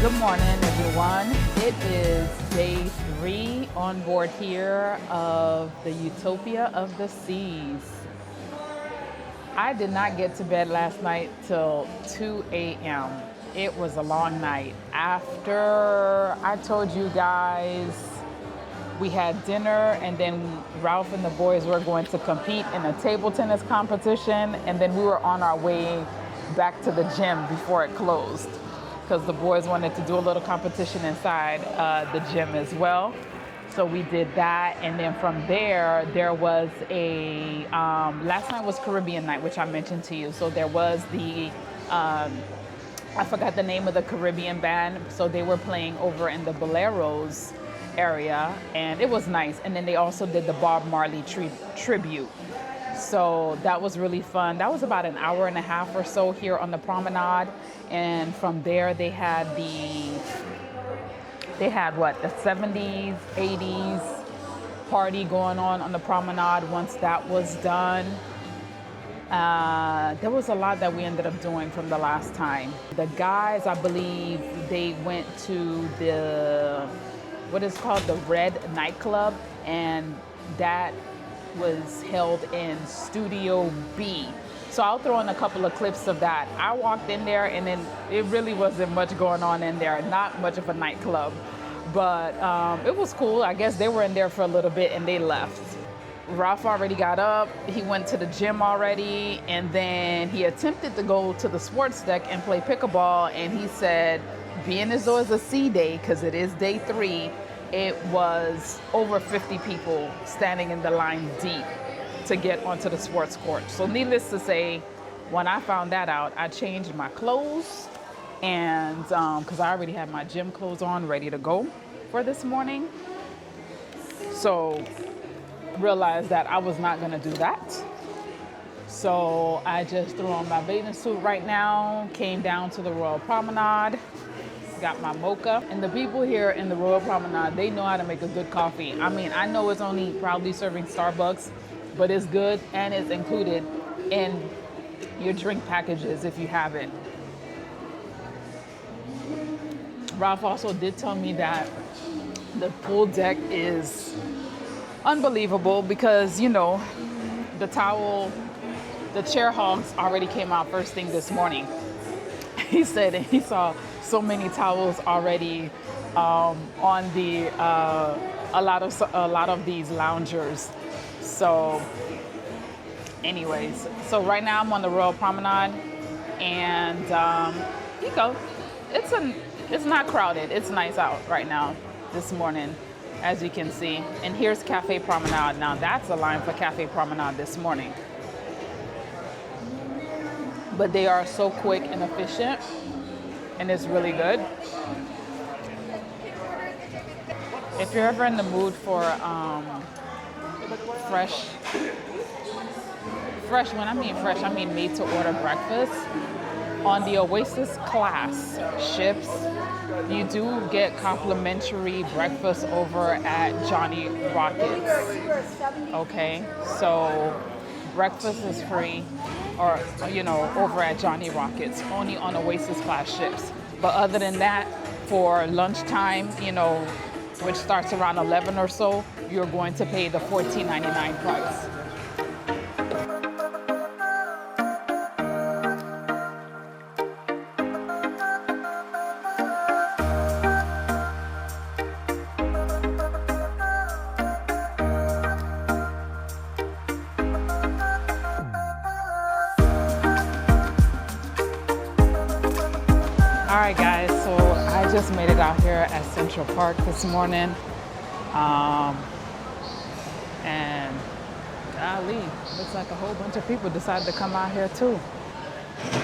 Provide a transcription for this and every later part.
Good morning, everyone. It is day 3 on board here of the Utopia of the Seas. I did not get to bed last night till 2 a.m. It was a long night. After I told you guys we had dinner, and then Ralph and the boys were going to compete in a table tennis competition, and then we were on our way back to the gym before it closed, because the boys wanted to do a little competition inside the gym as well. So we did that, and then from there was a, last night was Caribbean night, which I mentioned to you. So there was the, I forgot the name of the Caribbean band, so they were playing over in the Boleros area, and it was nice. And then they also did the Bob Marley tribute. So that was really fun. That was about an hour and a half or so here on the Promenade. And from there they had what, the 70s, 80s party going on the Promenade. Once that was done, there was a lot that we ended up doing from the last time. The guys, I believe they went to the, what is called the Red nightclub, and that was held in Studio B. So I'll throw in a couple of clips of that. I walked in there, and then it really wasn't much going on in there, not much of a nightclub, but it was cool. I guess they were in there for a little bit and they left. Ralph already got up, he went to the gym already, and then he attempted to go to the sports deck and play pickleball, and he said, being as though it's a sea day, because it is day 3, it was over 50 people standing in the line deep to get onto the sports court. So needless to say, when I found that out, I changed my clothes, and because I already had my gym clothes on ready to go for this morning. So realized that I was not gonna do that. So I just threw on my bathing suit right now, came down to the Royal Promenade, got my mocha. And the people here in the Royal Promenade, they know how to make a good coffee. I mean, I know it's only probably serving Starbucks, but it's good, and it's included in your drink packages if you have it. Ralph also did tell me that the pool deck is unbelievable because, you know, the chair hogs already came out first thing this morning. He said he saw so many towels already on the a lot of these loungers. So anyways, so right now I'm on the Royal Promenade, and you go, it's not crowded. It's nice out right now this morning, as you can see. And here's Cafe Promenade. Now that's a line for Cafe Promenade this morning, but they are so quick and efficient, and it's really good. If you're ever in the mood for fresh, when I mean fresh, I mean made to order breakfast, on the Oasis class ships, you do get complimentary breakfast over at Johnny Rockets. Okay, so breakfast is free, or, you know, over at Johnny Rockets, only on Oasis class ships. But other than that, for lunchtime, you know, which starts around 11 or so, you're going to pay the $14.99 price. All right, guys, so I just made it out here at Central Park this morning. And golly, looks like a whole bunch of people decided to come out here too.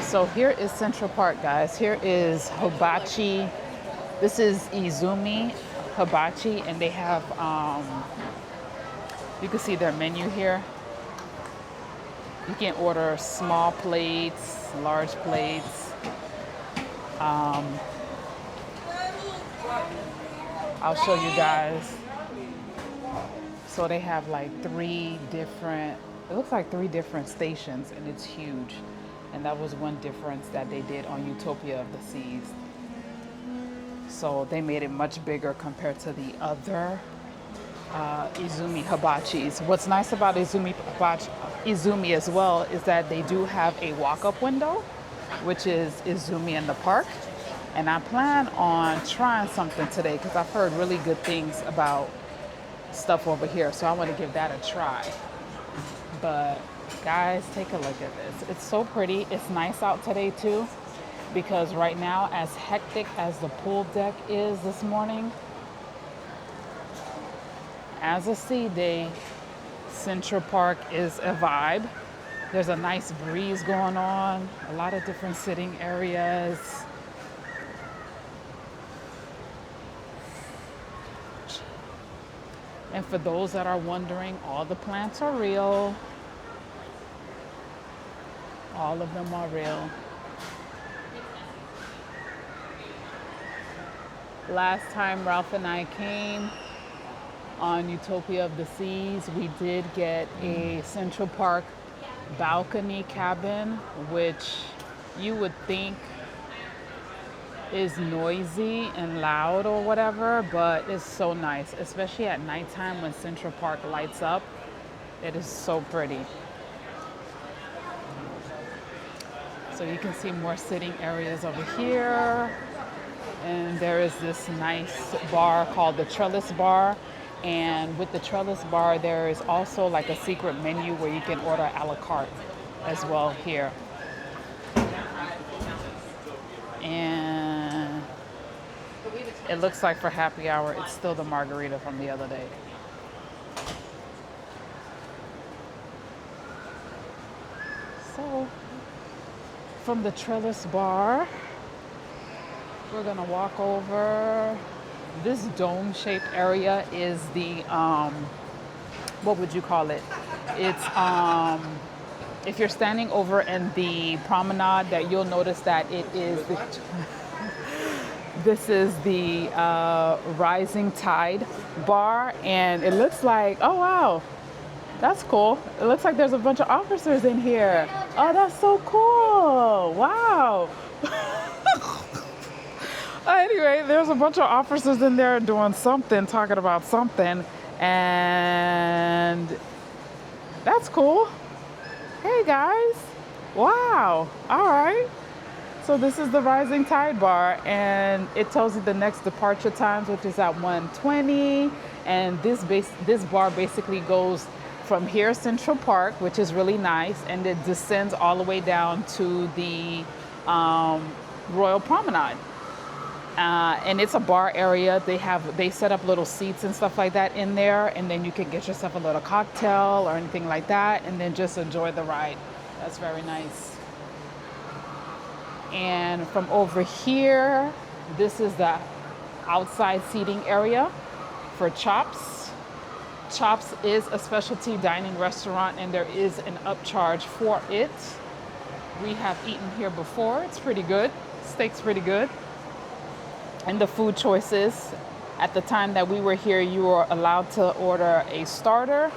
So here is Central Park, guys. Here is Hibachi. This is Izumi Hibachi, and they have, you can see their menu here. You can order small plates, large plates. I'll show you guys. So they have like 3 different, it looks like 3 different stations, and it's huge. And that was one difference that they did on Utopia of the Seas. So they made it much bigger compared to the other Izumi hibachis. What's nice about Izumi as well is that they do have a walk-up window, which is Izumi in the park. And I plan on trying something today because I've heard really good things about stuff over here. So I want to give that a try. But guys, take a look at this. It's so pretty. It's nice out today too, because right now, as hectic as the pool deck is this morning, as a sea day, Central Park is a vibe. There's a nice breeze going on, a lot of different sitting areas. And for those that are wondering, all the plants are real. All of them are real. Last time Ralph and I came on Utopia of the Seas, we did get a Central Park balcony cabin, which you would think is noisy and loud or whatever, but it's so nice, especially at nighttime when Central Park lights up. It is so pretty. So you can see more sitting areas over here. And there is this nice bar called the Trellis Bar. And with the Trellis Bar, there is also like a secret menu where you can order a la carte as well here. And it looks like for happy hour, it's still the margarita from the other day. So from the Trellis Bar, we're gonna walk over. This dome-shaped area is the, what would you call it? It's, if you're standing over in the promenade, that you'll notice that it is the, this is the Rising Tide Bar, and it looks like, oh wow, that's cool. It looks like there's a bunch of officers in here. Oh, that's so cool. Wow. Anyway, there's a bunch of officers in there doing something, talking about something, and that's cool. Hey guys. Wow. All right. So this is the Rising Tide Bar, and it tells you the next departure times, which is at 1:20. And this bar basically goes from here, Central Park, which is really nice, and it descends all the way down to the Royal Promenade. And it's a bar area. They set up little seats and stuff like that in there, and then you can get yourself a little cocktail or anything like that, and then just enjoy the ride. That's very nice. And from over here, this is the outside seating area for Chops. Chops is a specialty dining restaurant, and there is an upcharge for it. We have eaten here before. It's pretty good. Steak's pretty good. And the food choices, at the time that we were here, you were allowed to order a starter.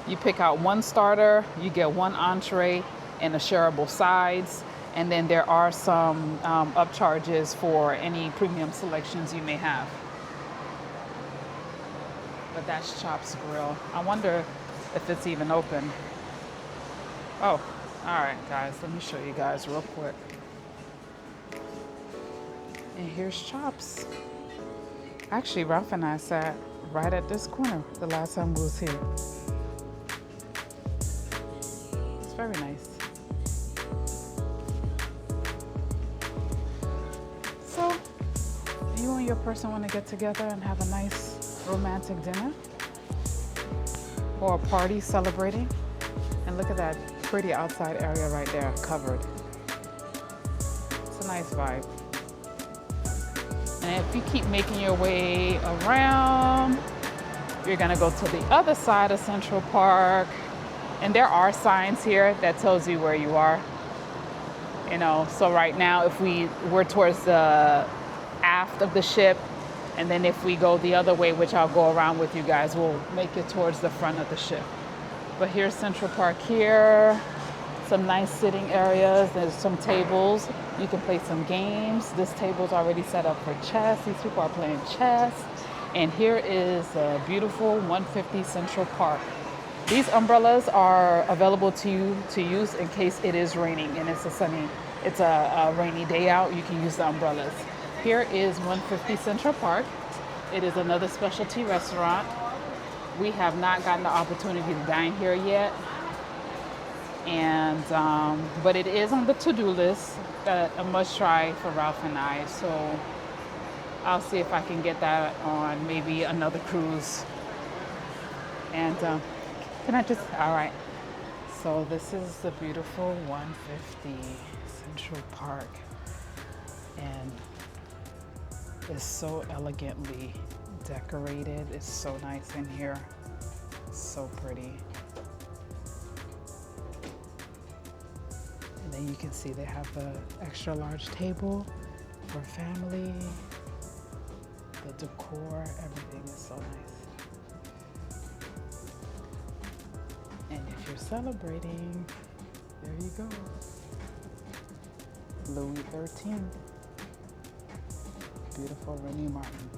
You pick out one starter, you get one entree and a shareable sides. And then there are some upcharges for any premium selections you may have. But that's Chops Grill. I wonder if it's even open. Oh, all right, guys, let me show you guys real quick. And here's Chops. Actually, Ralph and I sat right at this corner the last time we was here. It's very nice. So, you and your person want to get together and have a nice romantic dinner? Or a party celebrating? And look at that pretty outside area right there, covered. It's a nice vibe. And if you keep making your way around, you're gonna go to the other side of Central Park. And there are signs here that tells you where you are. You know, so right now, if we're towards the aft of the ship, and then if we go the other way, which I'll go around with you guys, we'll make it towards the front of the ship. But here's Central Park here. some nice sitting areas. There's some tables. You can play some games. This table's already set up for chess. These people are playing chess. And here is a beautiful 150 Central Park. These umbrellas are available to you to use in case it is raining and it's a rainy day out. You can use the umbrellas. Here is 150 Central Park. It is another specialty restaurant. We have not gotten the opportunity to dine here yet. And but it is on the to-do list, a must try for Ralph and I. So I'll see if I can get that on maybe another cruise. And can I just, all right. So this is the beautiful 150 Central Park. And it's so elegantly decorated. It's so nice in here. It's so pretty. And then you can see they have the extra large table for family. The decor, everything is so nice. And if you're celebrating, there you go. Louis XIII. Beautiful Remy Martin.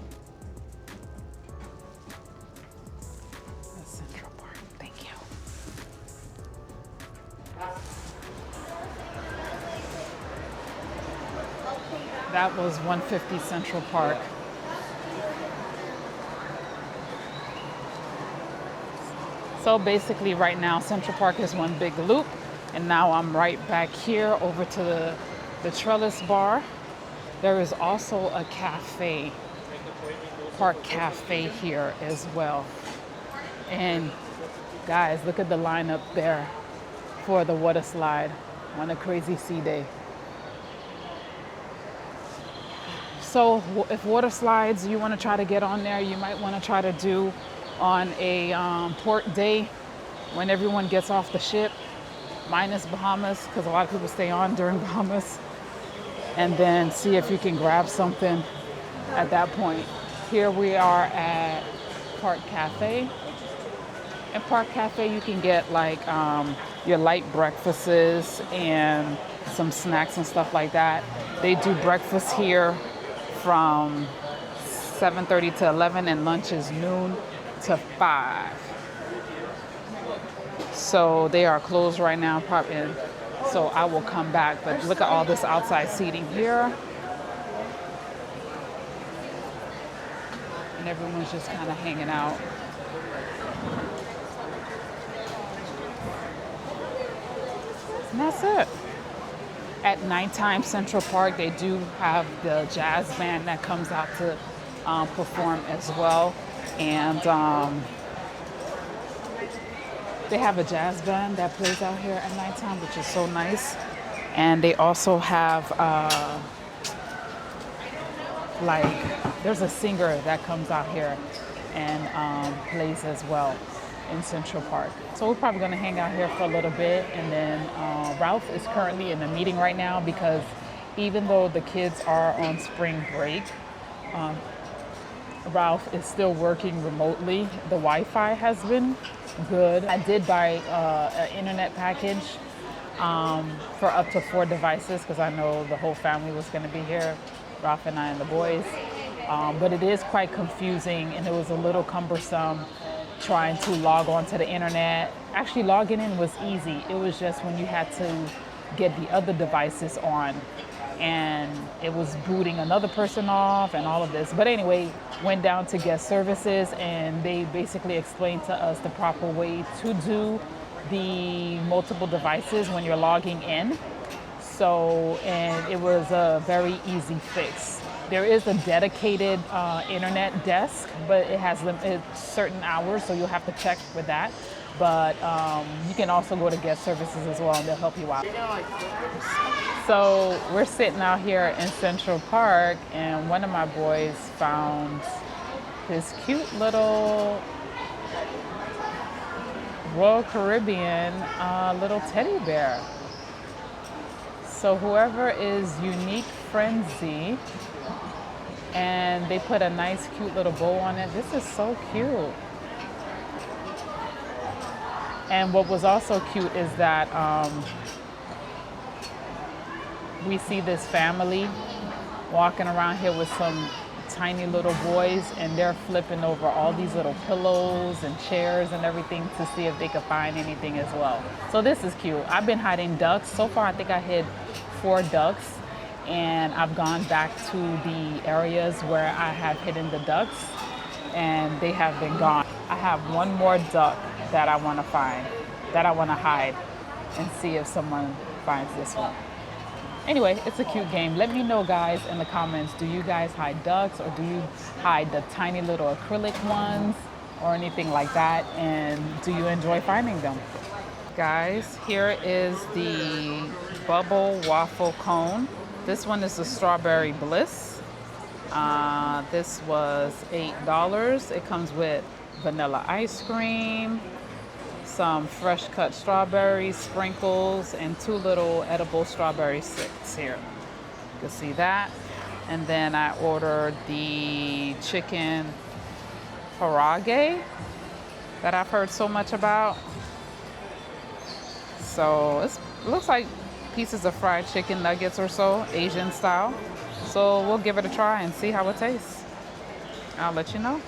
That's Central Park. Thank you. That was 150 Central Park. So basically right now Central Park is one big loop, and now I'm right back here over to the Trellis Bar. There is also a cafe, Park Cafe here as well. And guys, look at the lineup there for the water slide on a crazy sea day. So if water slides you want to try to get on there, you might want to try to do on a port day when everyone gets off the ship, minus Bahamas, because a lot of people stay on during Bahamas, and then see if you can grab something at that point. Here we are at Park Cafe. At Park Cafe you can get like your light breakfasts and some snacks and stuff like that. They do breakfast here from 7:30 to 11, and lunch is noon to 5. So they are closed right now, probably. So I will come back, but look at all this outside seating here. And everyone's just kind of hanging out. And that's it. At nighttime, Central Park, they do have the jazz band that comes out to perform as well. And they have a jazz band that plays out here at nighttime, which is so nice. And they also have there's a singer that comes out here and plays as well in Central Park. So we're probably gonna hang out here for a little bit, and then Ralph is currently in a meeting right now because even though the kids are on spring break, Ralph is still working remotely. The Wi-Fi has been good. I did buy an internet package for up to 4 devices because I know the whole family was going to be here, Ralph and I and the boys. But it is quite confusing, and it was a little cumbersome trying to log on to the internet. Actually, logging in was easy. It was just when you had to get the other devices on, and it was booting another person off and all of this. But anyway, went down to guest services, and they basically explained to us the proper way to do the multiple devices when you're logging in. So, and it was a very easy fix. There is a dedicated internet desk, but it has limited certain hours, so you'll have to check with that. But you can also go to guest services as well, and they'll help you out. So we're sitting out here in Central Park, and one of my boys found this cute little Royal Caribbean little teddy bear. So whoever is Unique Frenzy, and they put a nice cute little bow on it. This is so cute. And what was also cute is that we see this family walking around here with some tiny little boys, and they're flipping over all these little pillows and chairs and everything to see if they could find anything as well. So this is cute. I've been hiding ducks. So far, I think I hid 4 ducks, and I've gone back to the areas where I have hidden the ducks, and they have been gone. I have one more duck that I want to find, that I want to hide, and see if someone finds this one. Anyway, it's a cute game. Let me know, guys, in the comments, do you guys hide ducks, or do you hide the tiny little acrylic ones or anything like that? And do you enjoy finding them? Guys, here is the bubble waffle cone. This one is the strawberry bliss. This was $8. It comes with vanilla ice cream, some fresh cut strawberries, sprinkles, and 2 little edible strawberry sticks here. You can see that. And then I ordered the chicken harage that I've heard so much about. So it looks like pieces of fried chicken nuggets or so, Asian style. So we'll give it a try and see how it tastes. I'll let you know.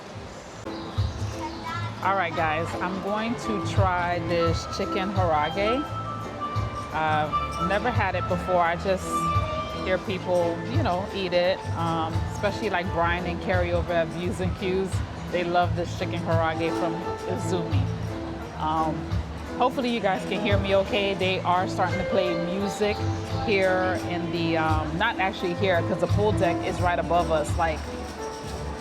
All right, guys, I'm going to try this chicken harage. I've never had it before. I just hear people, eat it, especially like Brian and Carrie over at Views and Cues. They love this chicken harage from Izumi. Hopefully you guys can hear me okay. They are starting to play music here in the, not actually here, because the pool deck is right above us, like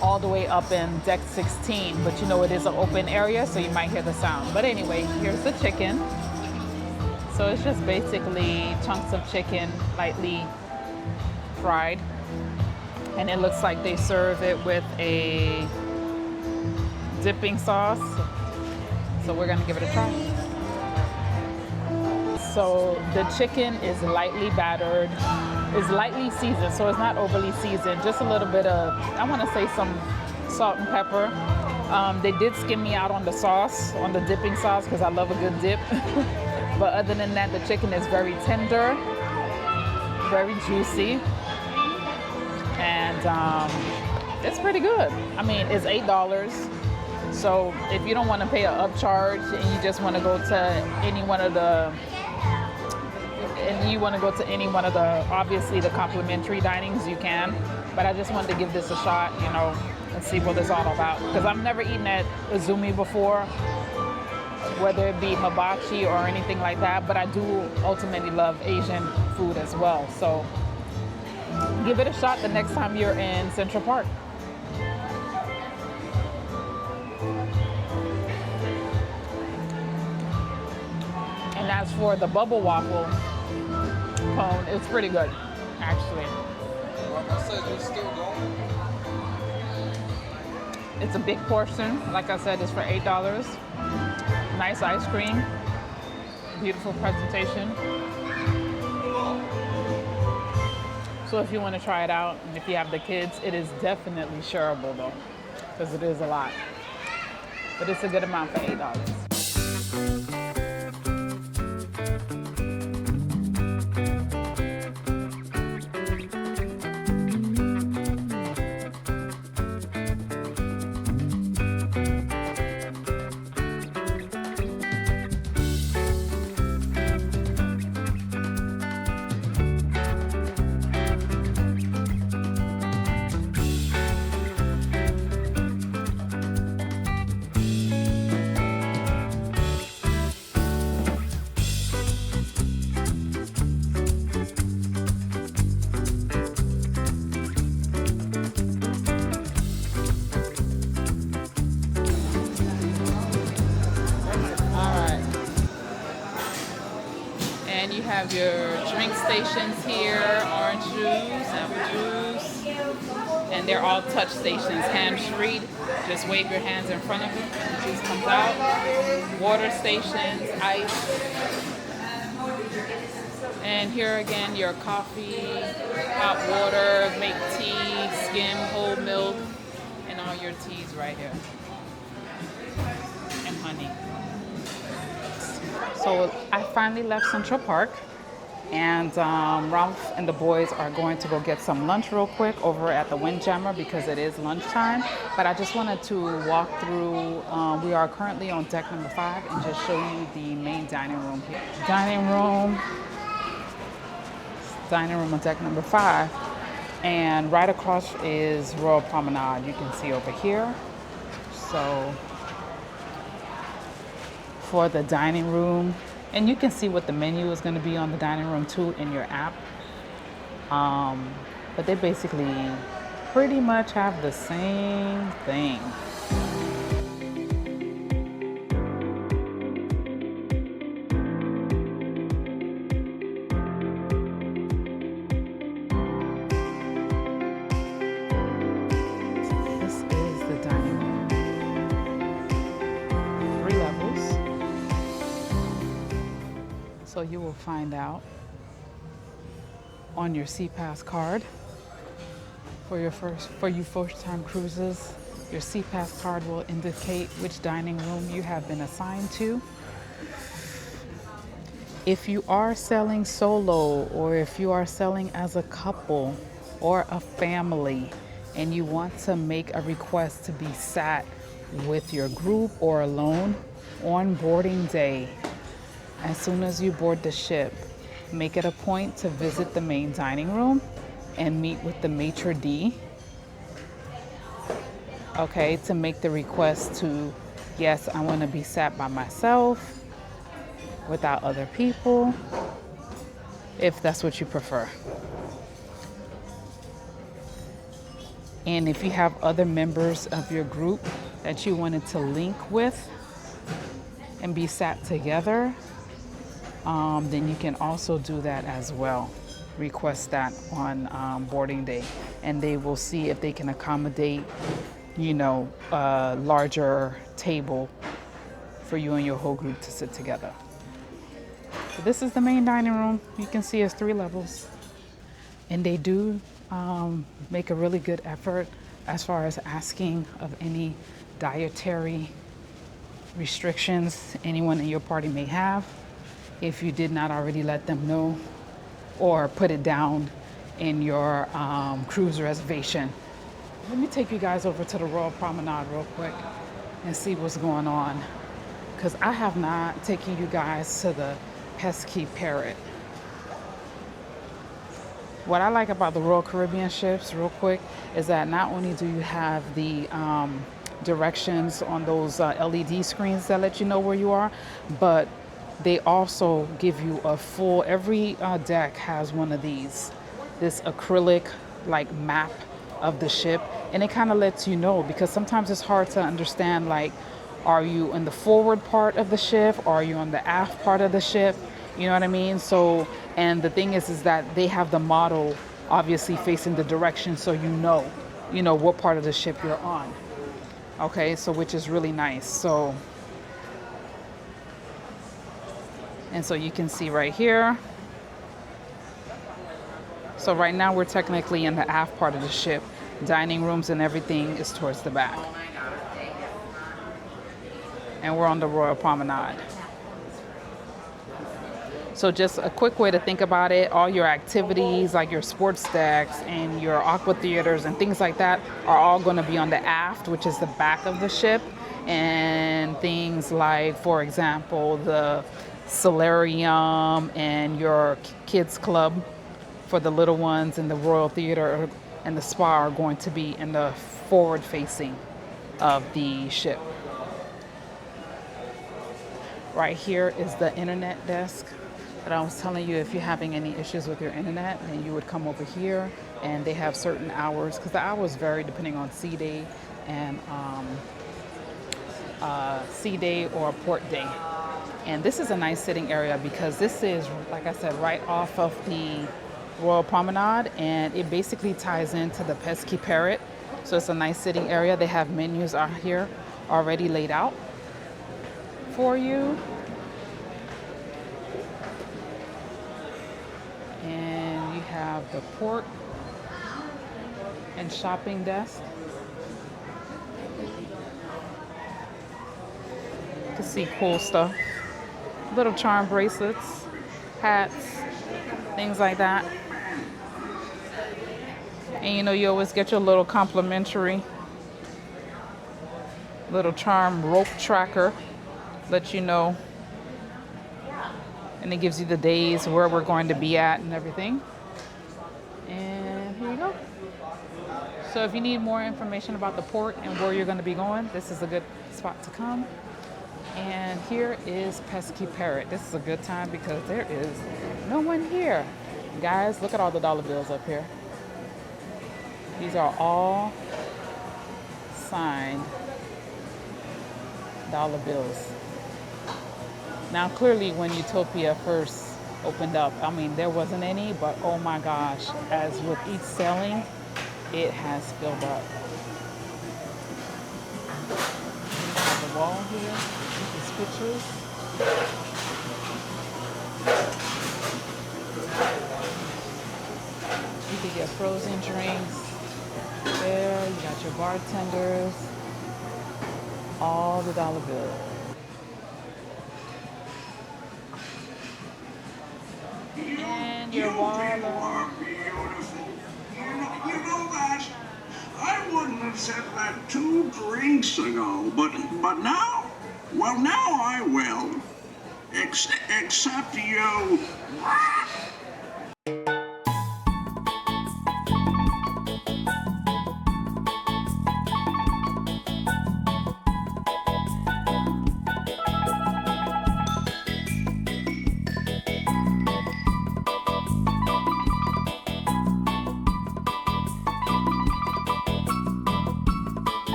all the way up in deck 16, but it is an open area, so you might hear the sound. But anyway, here's the chicken. So it's just basically chunks of chicken, lightly fried. And it looks like they serve it with a dipping sauce. So we're gonna give it a try. So the chicken is lightly battered, is lightly seasoned, so it's not overly seasoned, just a little bit of, I want to say, some salt and pepper. They did skim me out on the sauce, on the dipping sauce, because I love a good dip. But other than that, the chicken is very tender, very juicy, and it's pretty good. I mean, it's $8. So if you don't want to pay an upcharge and you just want to go to any one of the obviously the complimentary dinings, you can. But I just wanted to give this a shot, and see what it's all about. Because I've never eaten at Izumi before, whether it be hibachi or anything like that. But I do ultimately love Asian food as well. So give it a shot the next time you're in Central Park. And as for the bubble waffle cone, it's pretty good, actually. It's a big portion. Like I said, it's for $8. Nice ice cream. Beautiful presentation. So if you want to try it out, and if you have the kids, it is definitely shareable though, because it is a lot. But it's a good amount for $8. And you have your drink stations here, orange juice, apple juice, and they're all touch stations, hand-free. Just wave your hands in front of it, the juice comes out. Water stations, ice. And here again, your coffee, hot water, make tea, skim, whole milk, and all your teas right here. And honey. So I finally left Central Park, And Ralph and the boys are going to go get some lunch real quick over at the Windjammer because it is lunchtime. But I just wanted to walk through, we are currently on deck number 5, and just show you the main dining room here. Dining room on deck number 5. And right across is Royal Promenade, you can see over here. So for the dining room, and you can see what the menu is going to be on the dining room too in your app. But they basically pretty much have the same thing. This is the dining room. 3 levels. So you will find out on your SeaPass card for you first-time cruisers. Your SeaPass card will indicate which dining room you have been assigned to. If you are selling solo, or if you are selling as a couple or a family, and you want to make a request to be sat with your group or alone on boarding day, as soon as you board the ship, make it a point to visit the main dining room and meet with the maitre d', okay, to make the request to, yes, I want to be sat by myself, without other people, if that's what you prefer. And if you have other members of your group that you wanted to link with and be sat together, then you can also do that as well. Request that on boarding day, and they will see if they can accommodate, you know, a larger table for you and your whole group to sit together. So this is the main dining room. You can see it's 3 levels, and they do make a really good effort as far as asking of any dietary restrictions anyone in your party may have, if you did not already let them know or put it down in your cruise reservation. Let me take you guys over to the Royal Promenade real quick and see what's going on, because I have not taken you guys to the pesky parrot. What I like about the Royal Caribbean ships, real quick, is that not only do you have the directions on those LED screens that let you know where you are, but they also give you a full, every deck has one of these, this acrylic like map of the ship, and it kind of lets you know, because sometimes it's hard to understand, like, are you in the forward part of the ship, or are you on the aft part of the ship, you know what I mean? So, and the thing is that they have the model obviously facing the direction, so you know what part of the ship you're on, okay, so which is really nice. So, and so you can see right here. So right now we're technically in the aft part of the ship. Dining rooms and everything is towards the back. And we're on the Royal Promenade. So just a quick way to think about it, all your activities like your sports decks and your aqua theaters and things like that are all going to be on the aft, which is the back of the ship. And things like, for example, the solarium and your kids club for the little ones, and the Royal Theater and the spa are going to be in the forward facing of the ship. Right here is the internet desk that I was telling you, if you're having any issues with your internet, then you would come over here, and they have certain hours, because the hours vary depending on sea day and sea day or port day. And this is a nice sitting area, because this is, like I said, right off of the Royal Promenade, and it basically ties into the pesky parrot. So it's a nice sitting area. They have menus out here already laid out for you. And you have the port and shopping desk. You can see cool stuff. Little charm bracelets, hats, things like that. And you know, you always get your little complimentary little charm rope tracker, let you know, and it gives you the days where we're going to be at and everything. And here you go. So if you need more information about the port and where you're going to be going, this is a good spot to come. And here is Pesky Parrot. This is a good time because there is no one here. Guys, look at all the dollar bills up here. These are all signed dollar bills. Now, clearly, when Utopia first opened up, I mean, there wasn't any, but oh my gosh, as with each selling, it has filled up. On the wall here, these pictures. You can get frozen drinks there. You got your bartenders, all the dollar bills. And your wallet. Are beautiful. You know that I wouldn't have said that 2 drinks ago, but now, well, now I will. Except you.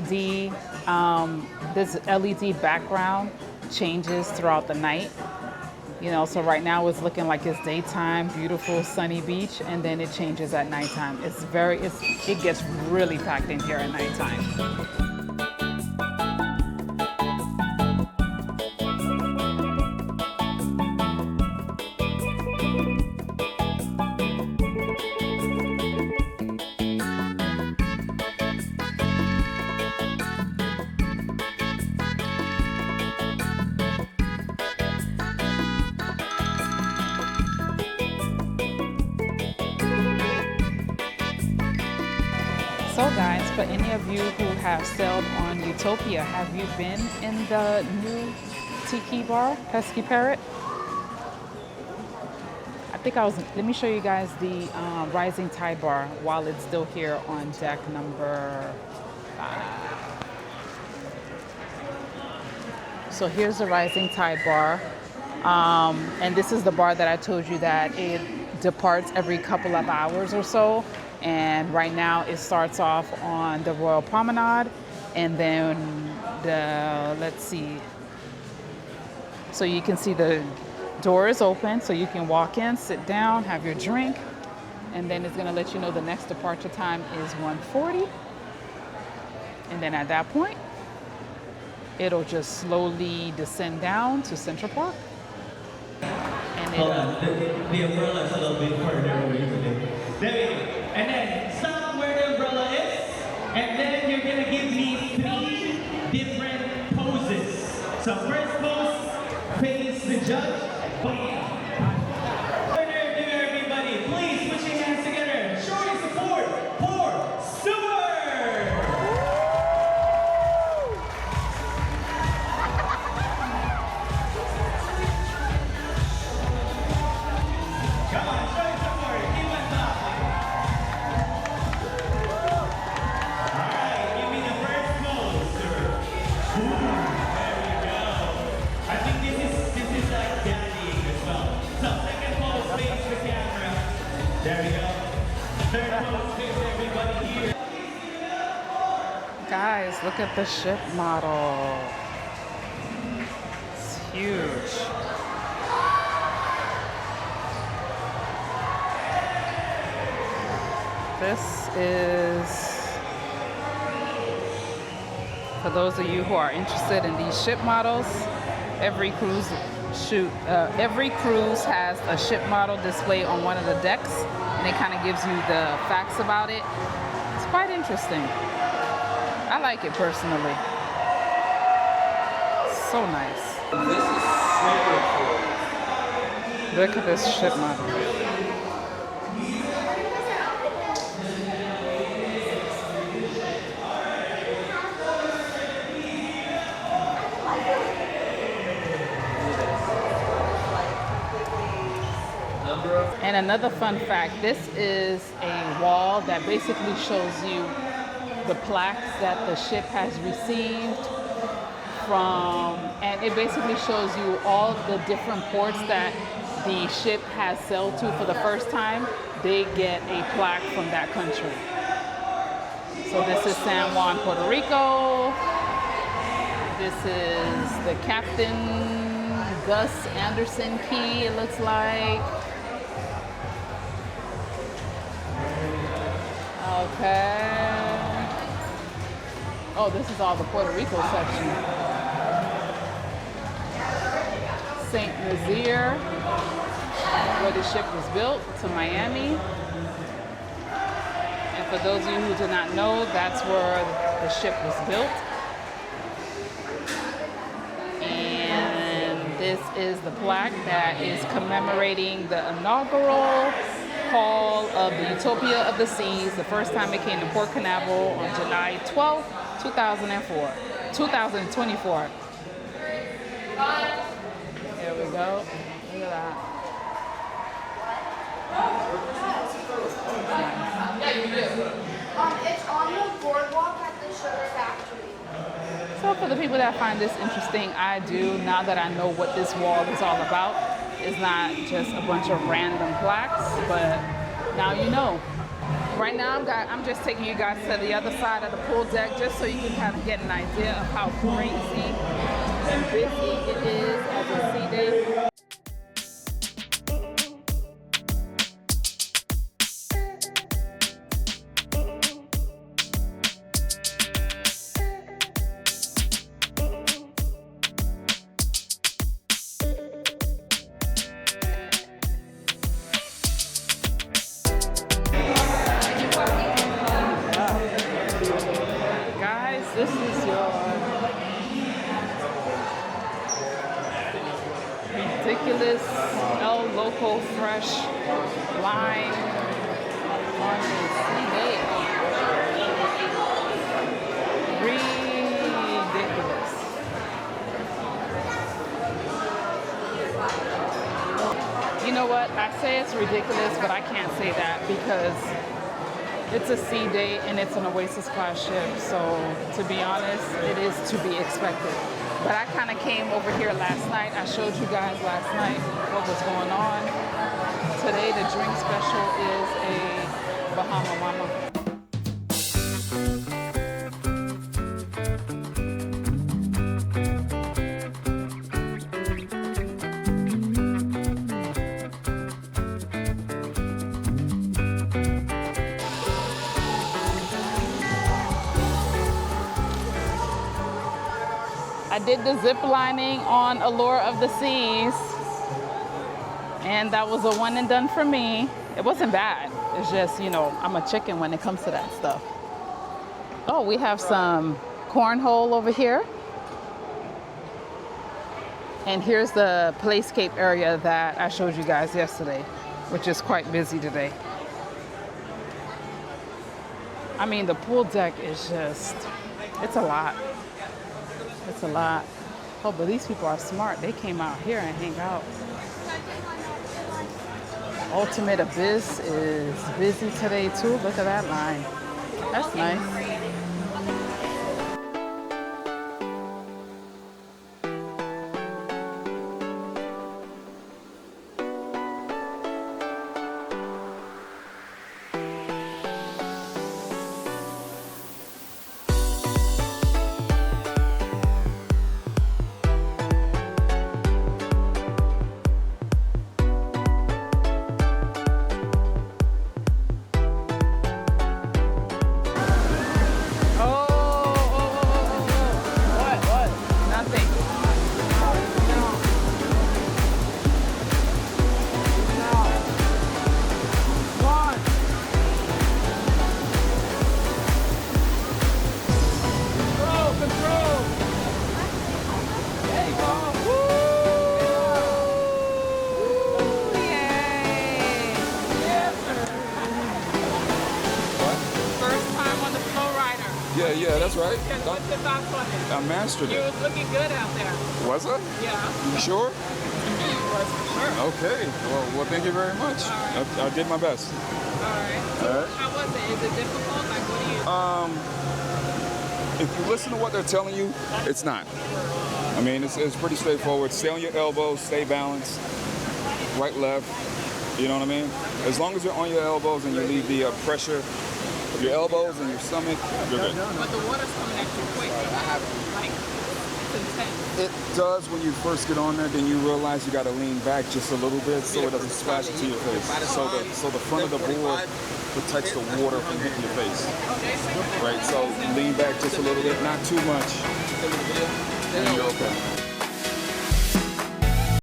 These this LED background changes throughout the night. You know, so right now it's looking like it's daytime, beautiful sunny beach, and then it changes at nighttime. It gets really packed in here at nighttime. So guys, for any of you who have sailed on Utopia, have you been in the new tiki bar, Pesky Parrot? Let me show you guys the Rising Tide bar while it's still here on deck number 5. So here's the Rising Tide bar. And this is the bar that I told you that it departs every couple of hours or so. And right now it starts off on the Royal Promenade, and then let's see. So you can see the door is open, so you can walk in, sit down, have your drink, and then it's gonna let you know the next departure time is 1:40. And then at that point, it'll just slowly descend down to Central Park. And hold on, the umbrella's a little bit further away today. There we go. And then stop where the umbrella is, and then you're gonna give me 3 different poses. So first pose, face the judge. Bam. Order to everybody, please put your hands together. Show your support for Stewart. Come on, show your support. Keep on top. There we go. Third pose, face everybody here. guys, look at the ship model. It's huge. This is, for those of you who are interested in these ship models, every cruise has a ship model displayed on one of the decks, and it kind of gives you the facts about it. It's quite interesting. I like it personally. so nice. This is super cool. Look at this ship model. And another fun fact, this is a wall that basically shows you the plaques that the ship has received from, and it basically shows you all the different ports that the ship has sailed to for the first time. They get a plaque from that country. So this is San Juan, Puerto Rico. This is the Captain Gus Anderson Key, it looks like. Okay. Oh, this is all the Puerto Rico section. St. Nazaire, where the ship was built, to Miami. And for those of you who do not know, that's where the ship was built. And this is the plaque that is commemorating the inaugural call of the Utopia of the Seas, the first time it came to Port Canaveral on July 12, 2024. Here we go. Look at that. It's on the boardwalk at the sugar factory. So for the people that find this interesting, I do, now that I know what this wall is all about. It's not just a bunch of random plaques, but now you know. Right now, I'm just taking you guys to the other side of the pool deck just so you can kind of get an idea of how crazy and busy it is as a sea day. This is your ridiculous El Loco Fresh line on the sea day. Ridiculous. You know what? I say it's ridiculous, but I can't say that because it's a sea day and it's an Oasis class ship, so to be honest, it is to be expected. But I kind of came over here last night. I showed you guys last night what was going on. Today the drink special is a Bahama Mama. I did the zip lining on Allure of the Seas, and that was a one and done for me. It wasn't bad. It's just, you know, I'm a chicken when it comes to that stuff. Oh, we have some cornhole over here. And here's the playscape area that I showed you guys yesterday, which is quite busy today. I mean, the pool deck is just, it's a lot. It's a lot. Oh, but these people are smart. They came out here and hang out. Ultimate Abyss is busy today too. Look at that line. That's nice. That's right. Because what's your thoughts on it? I mastered You it. was looking good out there. Was I? Yeah. You sure? You was for sure. Okay. Well, thank you very much. All right. I did my best. All right. So All right. how was it? Is it difficult? Like, what do you? If you listen to what they're telling you, it's not. I mean, it's pretty straightforward. Stay on your elbows, stay balanced, right, left. You know what I mean? As long as you're on your elbows and you leave the pressure of your elbows and your stomach, you're good. But the water's coming at you quick. Like, it's intense. It does when you first get on there, then you realize you got to lean back just a little bit so it doesn't splash into your face. So the front of the board protects the water from hitting your face. Right, so lean back just a little bit, not too much.